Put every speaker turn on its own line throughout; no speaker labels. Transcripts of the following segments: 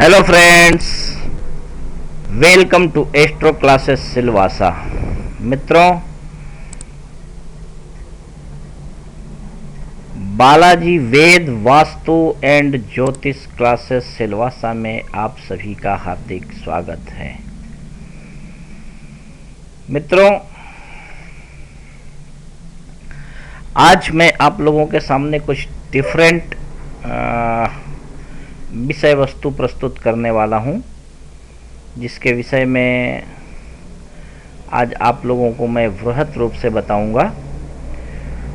Hello friends, welcome to astro classes Silvassa. मित्रों, Balaji Ved Vastu and Jyotish classes Silvassa में आप सभी का हार्दिक स्वागत है। मित्रों, आज मैं आप लोगों के सामने कुछ डिफरेंट विषय वस्तु प्रस्तुत करने वाला हूं, जिसके विषय में आज आप लोगों को मैं वृहत रूप से बताऊंगा।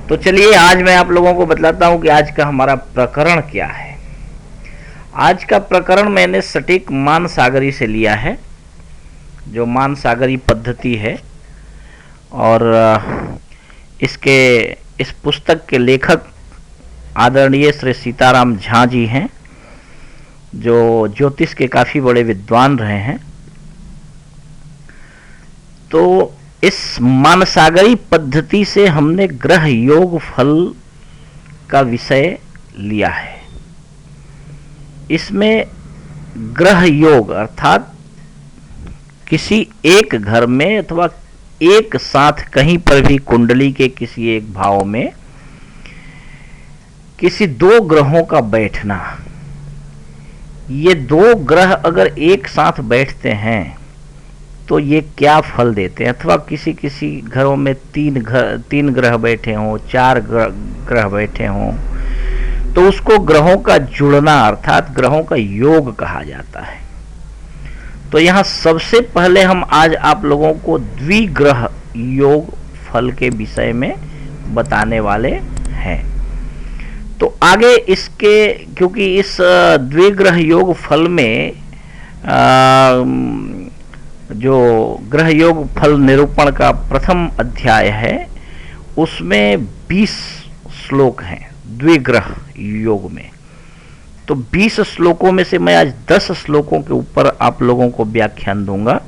तो चलिए आज मैं आप लोगों को बतलाता हूं कि आज का हमारा प्रकरण क्या है। आज का प्रकरण मैंने सटीक मान सागरी से लिया है, जो मान सागरी पद्धति है, और इस पुस्तक के लेखक आदरणीय श्री सीताराम झा जी हैं, जो ज्योतिष के काफी बड़े विद्वान रहे हैं। तो इस मानसागरी पद्धति से हमने ग्रह योग फल का विषय लिया है। इसमें ग्रह योग अर्थात किसी एक घर में अथवा एक साथ कहीं पर भी कुंडली के किसी एक भाव में किसी दो ग्रहों का बैठना, ये दो ग्रह अगर एक साथ बैठते हैं तो ये क्या फल देते हैं, अथवा किसी किसी घरों में तीन ग्रह बैठे हों, चार ग्रह बैठे हों, तो उसको ग्रहों का जुड़ना अर्थात ग्रहों का योग कहा जाता है। तो यहाँ सबसे पहले हम आज आप लोगों को द्विग्रह योग फल के विषय में बताने वाले हैं। तो आगे इसके, क्योंकि इस द्विग्रह योग फल में जो ग्रह योग फल निरूपण का प्रथम अध्याय है, उसमें 20 श्लोक हैं द्विग्रह योग में। तो 20 श्लोकों में से मैं आज 10 श्लोकों के ऊपर आप लोगों को व्याख्यान दूंगा,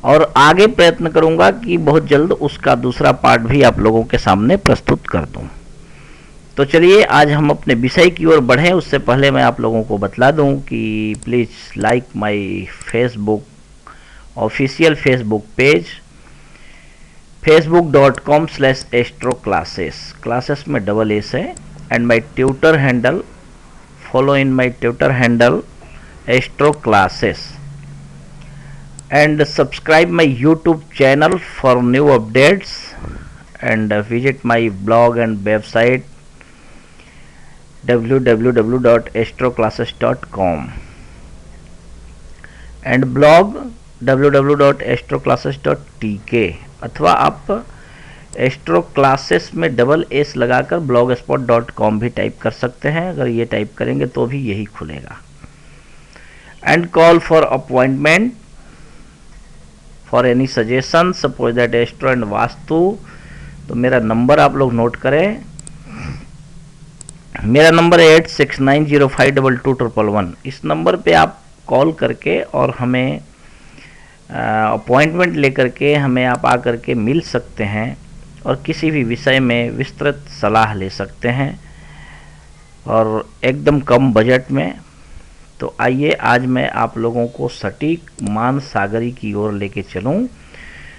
और आगे प्रयत्न करूंगा कि बहुत जल्द उसका दूसरा पार्ट भी आप लोगों के सामने प्रस्तुत कर दूं। तो चलिए आज हम अपने विषय की ओर बढ़ें। उससे पहले मैं आप लोगों को बतला दूं कि please like my Facebook official Facebook page facebook.com/astroclasses, classes में डबल एस है, and my Twitter handle, follow in my Twitter handle astro classes, and subscribe my YouTube channel for new updates, and visit my blog and website www.astroclasses.com and blog www.astroclasses.tk, अथवा आप astro classes में double S लगाकर blogspot.com भी type कर सकते हैं। अगर ये टाइप करेंगे तो भी यही खुलेगा। And call for appointment for any suggestion suppose that astro and vastu. तो मेरा नंबर आप लोग नोट करें। मेरा नंबर है 8690522111। इस नंबर पे आप कॉल करके और हमें अपॉइंटमेंट लेकर के हमें आप आकर के मिल सकते हैं, और किसी भी विषय में विस्तृत सलाह ले सकते हैं, और एकदम कम बजट में। तो आइए आज मैं आप लोगों को सटीक मान सागरी की ओर लेके चलूं।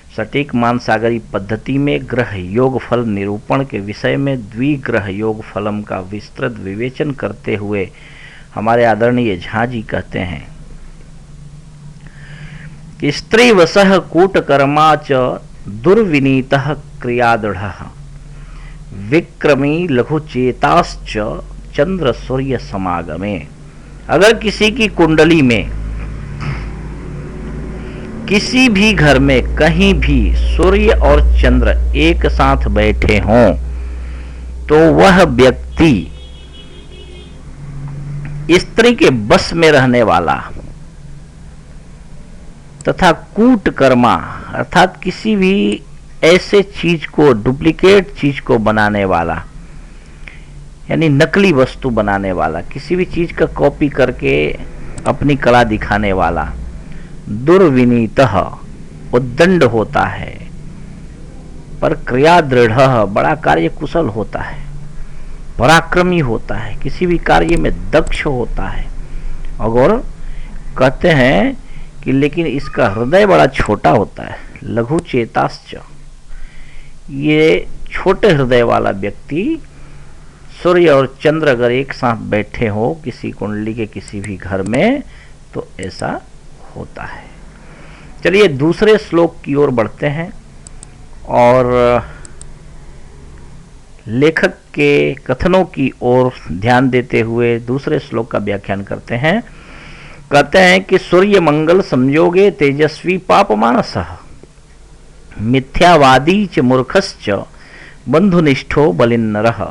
सटीक मान सागरी पद्धति में ग्रह योग फल निरूपण के विषय में द्विग्रह योग फलम का विस्तृत विवेचन करते हुए हमारे आदरणीय झा जी कहते हैं कि स्त्रीवशः कूटकर्मा च दुर्विनीतः क्रियादृढ़ः विक्रमी लघुचेताश्च चंद्र सूर्य समागमे। अगर किसी की कुंडली में किसी भी घर में कहीं भी सूर्य और चंद्र एक साथ बैठे हों, तो वह व्यक्ति स्त्री के बस में रहने वाला तथा कूटकर्मा अर्थात किसी भी ऐसे चीज को, डुप्लीकेट चीज को बनाने वाला, यानी नकली वस्तु बनाने वाला, किसी भी चीज का कॉपी करके अपनी कला दिखाने वाला, दुर्विनीतः उद्दंड होता है, पर क्रिया दृढ़ बड़ा कार्य कुशल होता है, पराक्रमी होता है, किसी भी कार्य में दक्ष होता है, और कहते हैं कि लेकिन इसका हृदय बड़ा छोटा होता है, लघु चेताश्च। ये छोटे हृदय वाला व्यक्ति, सूर्य और चंद्र अगर एक साथ बैठे हो किसी कुंडली के किसी भी घर में तो ऐसा होता है। चलिए दूसरे श्लोक की ओर बढ़ते हैं और लेखक के कथनों की ओर ध्यान देते हुए दूसरे श्लोक का व्याख्यान करते हैं। कहते हैं कि सूर्य मंगल संयोगे तेजस्वी पापमानसः मिथ्यावादी च मूर्खश्च बंधुनिष्ठो बलिन्नरः।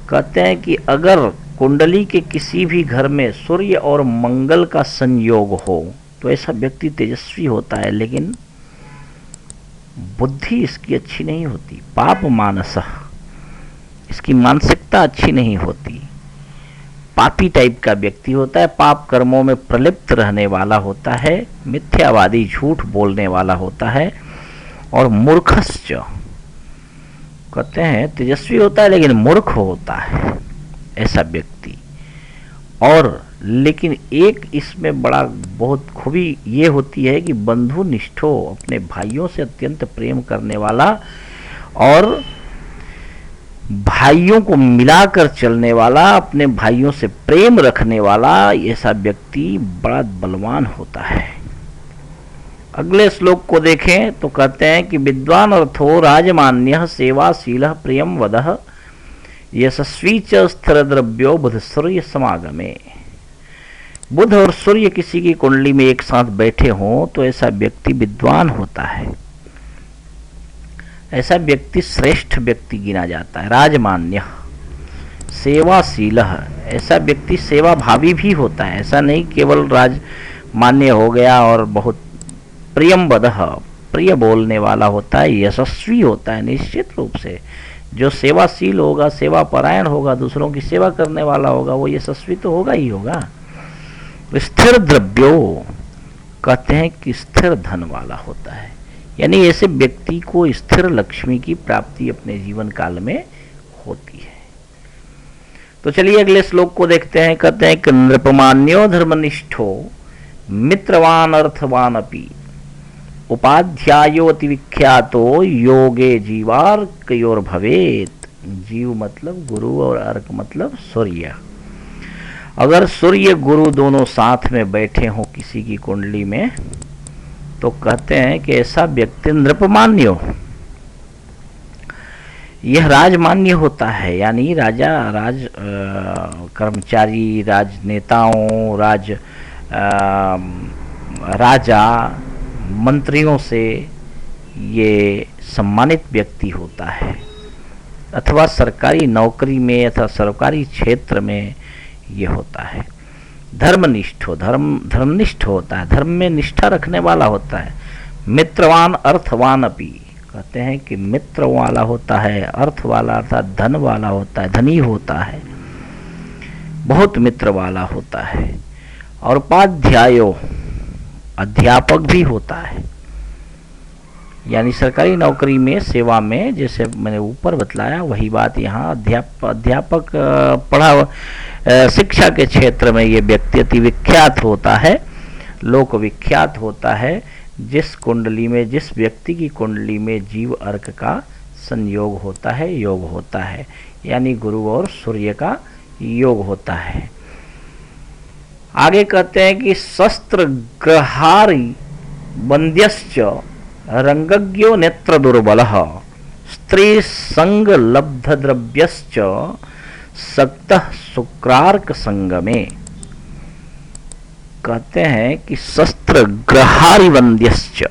कहते हैं कि अगर कुंडली के किसी भी घर में सूर्य और मंगल का संयोग हो तो ऐसा व्यक्ति तेजस्वी होता है, लेकिन बुद्धि इसकी अच्छी नहीं होती। पाप मानसः, इसकी मानसिकता अच्छी नहीं होती, पापी टाइप का व्यक्ति होता है, पाप कर्मों में प्रलिप्त रहने वाला होता है, मिथ्यावादी झूठ बोलने वाला होता है, और मूर्खश्च, कहते हैं तेजस्वी होता है लेकिन मूर्ख होता है ऐसा व्यक्ति। और लेकिन एक इसमें बड़ा बहुत खूबी ये होती है कि बंधु निष्ठो, अपने भाइयों से अत्यंत प्रेम करने वाला और भाइयों को मिलाकर चलने वाला, अपने भाइयों से प्रेम रखने वाला ऐसा व्यक्ति बड़ा बलवान होता है। अगले श्लोक को देखें तो कहते हैं कि विद्वान अर्थो राजमान्य सेवाशील प्रियम वदः यशस्वी च स्थिर द्रव्यो बुध सूर्य समागमे। बुध और सूर्य किसी की कुंडली में एक साथ बैठे हों तो ऐसा व्यक्ति विद्वान होता है, ऐसा व्यक्ति श्रेष्ठ व्यक्ति गिना जाता है। राजमान्य, सेवाशील, ऐसा व्यक्ति सेवा भावी भी होता है, ऐसा नहीं केवल राजमान्य हो गया और बहुत प्रियम वदः, प्रिय बोलने वाला होता है, यशस्वी होता है। निश्चित रूप से जो सेवाशील होगा, सेवा परायण होगा, दूसरों की सेवा करने वाला होगा, वो यशस्वी तो होगा ही होगा। स्थिर द्रव्यो, कहते हैं कि स्थिर धन वाला होता है, यानी ऐसे व्यक्ति को स्थिर लक्ष्मी की प्राप्ति अपने जीवन काल में होती है। तो चलिए अगले श्लोक को देखते हैं। कहते हैं कि नृपमान्यो धर्मनिष्ठो मित्रवान अर्थवान अपि उपाध्यायो अति विख्यातो योगे जीवार्कयोर भवेत। जीव मतलब गुरु और अर्क मतलब सूर्य। अगर सूर्य गुरु दोनों साथ में बैठे हों किसी की कुंडली में तो कहते हैं कि ऐसा व्यक्ति नृपमान्य, यह राजमान्य होता है, यानी राजा, कर्मचारी, राजनेताओं, राजा मंत्रियों से ये सम्मानित व्यक्ति होता है, अथवा सरकारी नौकरी में अथवा सरकारी क्षेत्र में ये होता है। धर्मनिष्ठ, धर्मनिष्ठ होता है, धर्म में निष्ठा रखने वाला होता है। मित्रवान अर्थवान अपि, कहते हैं कि मित्र वाला होता है, अर्थ वाला अर्थात धन वाला होता है, धनी होता है, बहुत मित्र वाला होता है। और उपाध्यायो, अध्यापक भी होता है, यानी सरकारी नौकरी में सेवा में, जैसे मैंने ऊपर बतलाया वही बात यहाँ अध्यापक शिक्षा के क्षेत्र में ये व्यक्ति अति विख्यात होता है, लोक विख्यात होता है। जिस कुंडली में, जिस व्यक्ति की कुंडली में जीव अर्क का संयोग होता है, योग होता है, यानी गुरु और सूर्य का योग होता है। आगे कहते हैं कि शस्त्र ग्रहारी बंद्यश्च रंगज्ञो नेत्र दुर्बलः स्त्री संग लब्ध द्रव्यश्च सक्तः शुक्रार्क संगमे। कहते हैं कि शस्त्र ग्रहारी बंद्यश्च,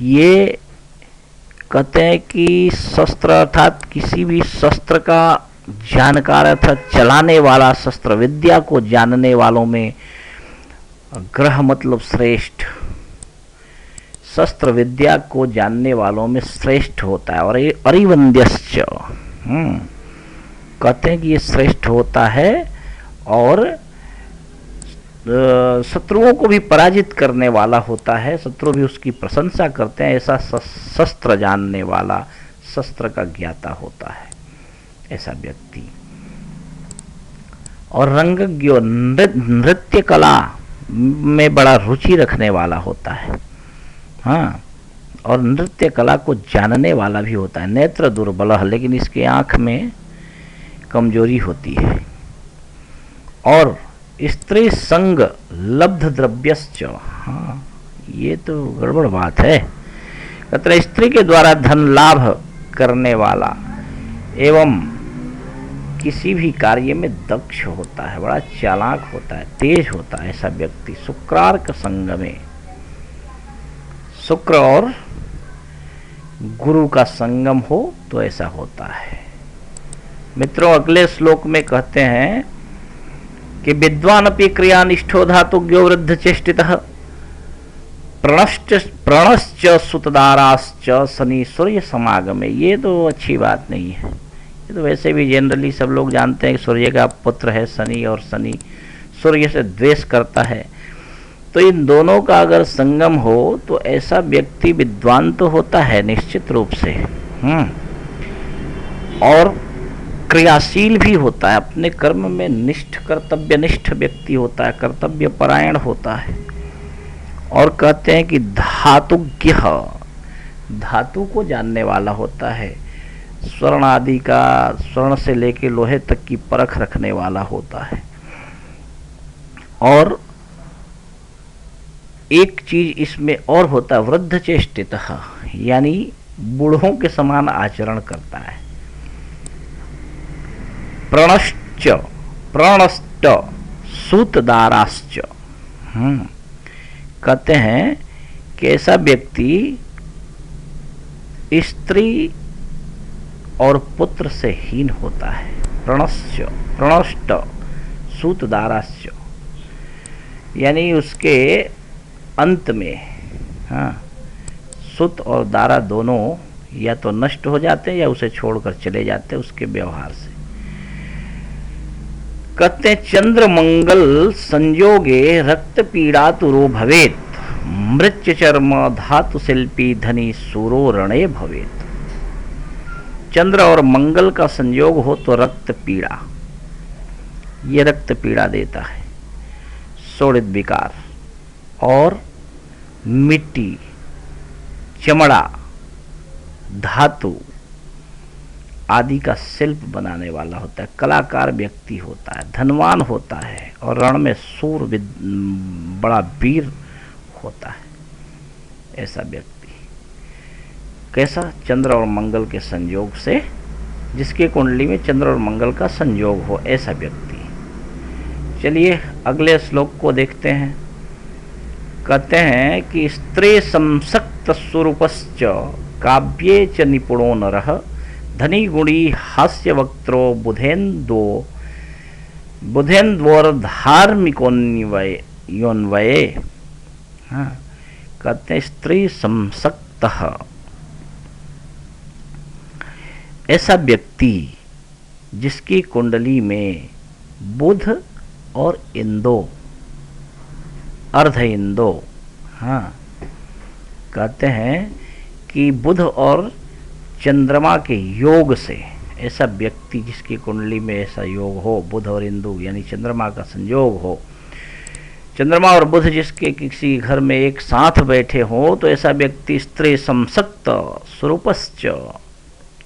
ये कहते हैं कि शस्त्र अर्थात किसी भी शस्त्र का जानकार अर्थात चलाने वाला, शस्त्र विद्या को जानने वालों में ग्रह मतलब श्रेष्ठ, शस्त्र विद्या को जानने वालों में श्रेष्ठ होता है। और ये अरिवंद्यश्च, कहते हैं कि ये श्रेष्ठ होता है और शत्रुओं को भी पराजित करने वाला होता है, शत्रु भी उसकी प्रशंसा करते हैं। ऐसा शस्त्र जानने वाला, शस्त्र का ज्ञाता होता है ऐसा व्यक्ति। और रंगज्ञ नृत्य कला में बड़ा रुचि रखने वाला होता है। हाँ, और नृत्य कला को जानने वाला भी होता है। नेत्र दुर्बल, लेकिन इसके आंख में कमजोरी होती है। और स्त्री संग लब्ध द्रव्यश्च, हाँ ये तो गड़बड़ बात है। अतः स्त्री के द्वारा धन लाभ करने वाला एवं किसी भी कार्य में दक्ष होता है, बड़ा चालाक होता है, तेज होता है ऐसा व्यक्ति शुक्रार्क संग में, शुक्र और गुरु का संगम हो तो ऐसा होता है। मित्रों, अगले श्लोक में कहते हैं कि विद्वान अपि क्रियानिष्ठो धातुज्ञो वृद्ध चेष्टितः प्रणश्च सुतदाराश्च शनि सूर्य समागमे। ये तो अच्छी बात नहीं है। ये तो वैसे भी जनरली सब लोग जानते हैं कि सूर्य का पुत्र है शनि, और शनि सूर्य से द्वेष करता है। तो इन दोनों का अगर संगम हो तो ऐसा व्यक्ति विद्वान तो होता है निश्चित रूप से, और क्रियाशील भी होता है, अपने कर्म में निष्ठ कर्तव्यनिष्ठ व्यक्ति होता है, कर्तव्य परायण होता है। और कहते हैं कि धातुज्ञ, धातु को जानने वाला होता है, स्वर्ण आदि का, स्वर्ण से लेके लोहे तक की परख रखने वाला होता है। और एक चीज इसमें और होता है, वृद्ध चेष्टित, यानी बूढ़ों के समान आचरण करता है। प्रणश्च प्रणष्ट सूतदाराश्च, कहते हैं कि ऐसा व्यक्ति स्त्री और पुत्र से हीन होता है। प्रणष्ट सूतदाराश्च, यानी उसके अंत में, हाँ, सुत और दारा दोनों या तो नष्ट हो जाते हैं या उसे छोड़कर चले जाते हैं उसके व्यवहार से। कहते हैं चंद्र मंगल संयोगे रक्त पीड़ा तुरो भवेत, मृत्य चर्म धातु शिल्पी धनी सूरो रणे भवेत। चंद्र और मंगल का संयोग हो तो रक्त पीड़ा, ये रक्त पीड़ा देता है, शोणित विकार, और मिट्टी, चमड़ा, धातु आदि का शिल्प बनाने वाला होता है, कलाकार व्यक्ति होता है, धनवान होता है, और रण में सूर बड़ा वीर होता है ऐसा व्यक्ति। कैसा? चंद्र और मंगल के संयोग से, जिसके कुंडली में चंद्र और मंगल का संयोग हो ऐसा व्यक्ति। चलिए अगले श्लोक को देखते हैं। कहते हैं कि स्त्री संसक्त स्वरूपश्च काव्ये च निपुणो नरः, धनी गुणी हास्य वक्त्रो बुधेन्द्वोर धार्मिकोन्वये। हाँ, कहते हैं स्त्री संसक्त, ऐसा व्यक्ति जिसकी कुंडली में बुध और इंदो, अर्ध इंदो, हाँ, कहते हैं कि बुध और चंद्रमा के योग से, ऐसा व्यक्ति जिसकी कुंडली में ऐसा योग हो, बुध और इंदु यानी चंद्रमा का संयोग हो, चंद्रमा और बुध जिसके किसी घर में एक साथ बैठे हो, तो ऐसा व्यक्ति स्त्री संसक्त स्वरूपश्च,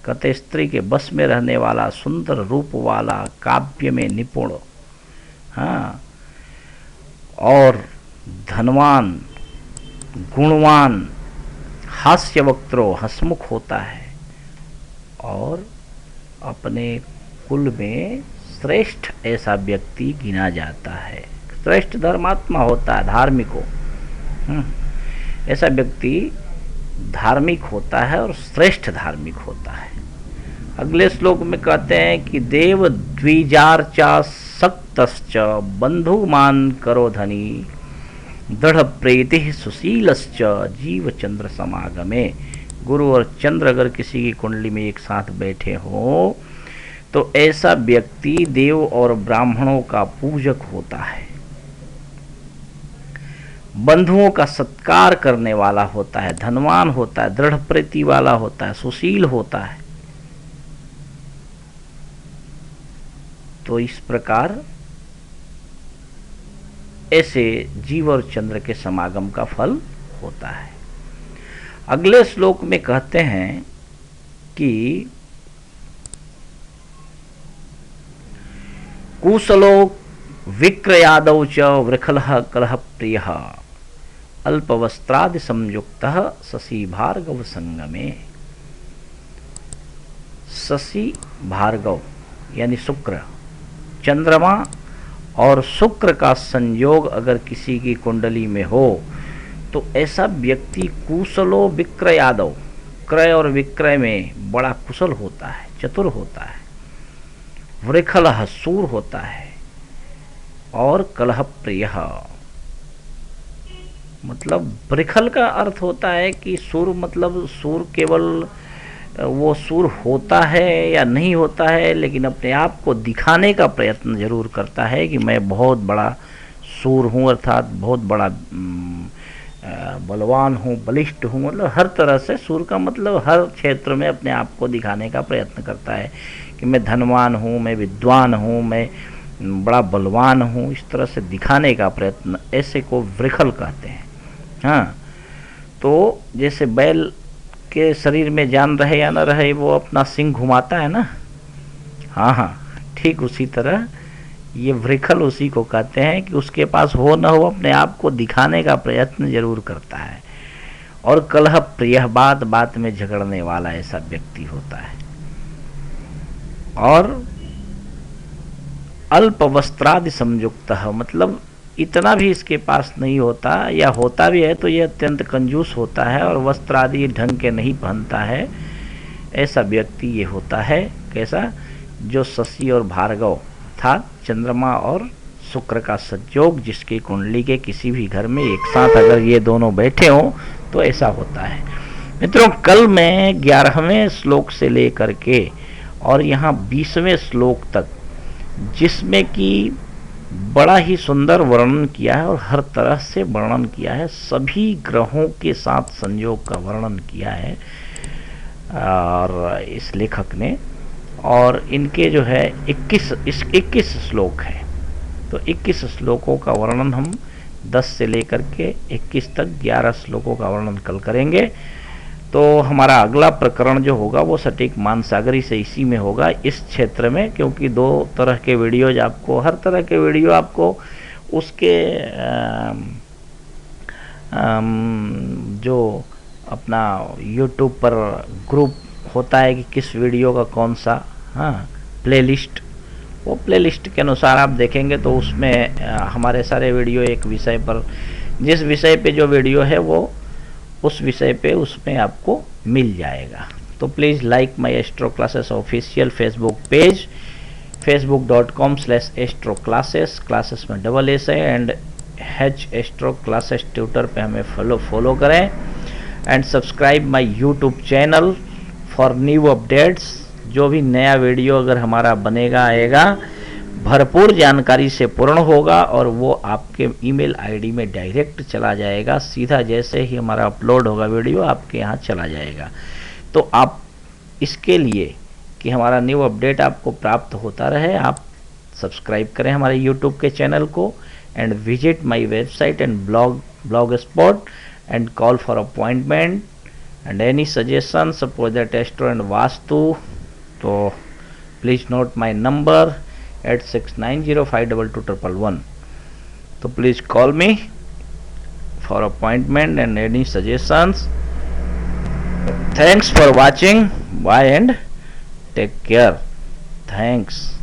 कहते स्त्री के बस में रहने वाला, सुंदर रूप वाला, काव्य में निपुण, हाँ, और धनवान, गुणवान, हास्य वक्त्रो, हसमुख होता है, और अपने कुल में श्रेष्ठ ऐसा व्यक्ति गिना जाता है, श्रेष्ठ धर्मात्मा होता है, धार्मिक हो। ऐसा व्यक्ति धार्मिक होता है और श्रेष्ठ धार्मिक होता है। अगले श्लोक में कहते हैं कि देव द्विजार्चा सक्तश्च बंधुमान करो धनी, दृढ़ प्रीति सुशीलश्च जीव चंद्र समागमे। गुरु और चंद्र अगर किसी की कुंडली में एक साथ बैठे हो तो ऐसा व्यक्ति देव और ब्राह्मणों का पूजक होता है, बंधुओं का सत्कार करने वाला होता है, धनवान होता है, दृढ़ प्रीति वाला होता है, सुशील होता है। तो इस प्रकार ऐसे जीव और चंद्र के समागम का फल होता है। अगले श्लोक में कहते हैं कि कुशलो विक्रयादौ च वृखलः कलह प्रियः अल्पवस्त्रादि संयुक्तः शशि भार्गव संगमे। शशि भार्गव यानी शुक्र, चंद्रमा और शुक्र का संयोग अगर किसी की कुंडली में हो तो ऐसा व्यक्ति कुशलो विक्रयादव, क्रय और विक्रय में बड़ा कुशल होता है, चतुर होता है। वृखलः सूर होता है और कलह प्रियः, मतलब वृखल का अर्थ होता है कि सूर, मतलब सूर केवल वो सूर होता है या नहीं होता है, लेकिन अपने आप को दिखाने का प्रयत्न जरूर करता है कि मैं बहुत बड़ा सूर हूँ, अर्थात बहुत बड़ा बलवान हूँ, बलिष्ठ हूँ। मतलब हर तरह से सूर का मतलब हर क्षेत्र में अपने आप को दिखाने का प्रयत्न करता है कि मैं धनवान हूँ, मैं विद्वान हूँ, मैं बड़ा बलवान हूँ। इस तरह से दिखाने का प्रयत्न, ऐसे को वृखल कहते हैं। हाँ, तो जैसे बैल के शरीर में जान रहे या न रहे वो अपना सिंह घुमाता है ना, हाँ हाँ, ठीक उसी तरह ये वृखल उसी को कहते हैं कि उसके पास हो न हो अपने आप को दिखाने का प्रयत्न जरूर करता है। और कलह प्रिय, बात बात में झगड़ने वाला ऐसा व्यक्ति होता है। और अल्प वस्त्रादि संयुक्त, मतलब इतना भी इसके पास नहीं होता, या होता भी है तो ये अत्यंत कंजूस होता है और वस्त्र आदि ढंग के नहीं पहनता है। ऐसा व्यक्ति ये होता है। कैसा? जो शशि और भार्गव अर्थात चंद्रमा और शुक्र का संयोग जिसकी कुंडली के किसी भी घर में एक साथ अगर ये दोनों बैठे हों तो ऐसा होता है। मित्रों, कल मैं 11वें श्लोक से लेकर के और यहाँ 20वें श्लोक तक, जिसमें कि बड़ा ही सुंदर वर्णन किया है और हर तरह से वर्णन किया है, सभी ग्रहों के साथ संयोग का वर्णन किया है और इस लेखक ने। और इनके जो है 21 श्लोक है, तो 21 श्लोकों का वर्णन हम 10 से लेकर के 21 तक 11 श्लोकों का वर्णन कल करेंगे। तो हमारा अगला प्रकरण जो होगा वो सटीक मानसागरी से इसी में होगा, इस क्षेत्र में, क्योंकि 2 तरह के वीडियोज आपको, हर तरह के वीडियो आपको उसके जो अपना YouTube पर ग्रुप होता है कि किस वीडियो का कौन सा प्लेलिस्ट, वो प्लेलिस्ट के अनुसार आप देखेंगे तो उसमें हमारे सारे वीडियो एक विषय पर, जिस विषय पे जो वीडियो है वो उस विषय पे उसमें आपको मिल जाएगा। तो please like my astro classes official Facebook page, facebook.com/astroclasses, classes में डबल एस है, and H astro classes Twitter पे हमें फॉलो करें, and subscribe my YouTube channel for new updates. जो भी नया वीडियो अगर हमारा बनेगा आएगा भरपूर जानकारी से पूर्ण होगा और वो आपके ईमेल आईडी में डायरेक्ट चला जाएगा, सीधा जैसे ही हमारा अपलोड होगा वीडियो आपके यहाँ चला जाएगा। तो आप इसके लिए कि हमारा न्यू अपडेट आपको प्राप्त होता रहे, आप सब्सक्राइब करें हमारे यूट्यूब के चैनल को, and visit my website and Blogspot and call for appointment and any suggestion suppose that astro and vastu. तो please note my number 8690522111. So please call me for appointment and any suggestions. Thanks for watching. Bye and take care. Thanks.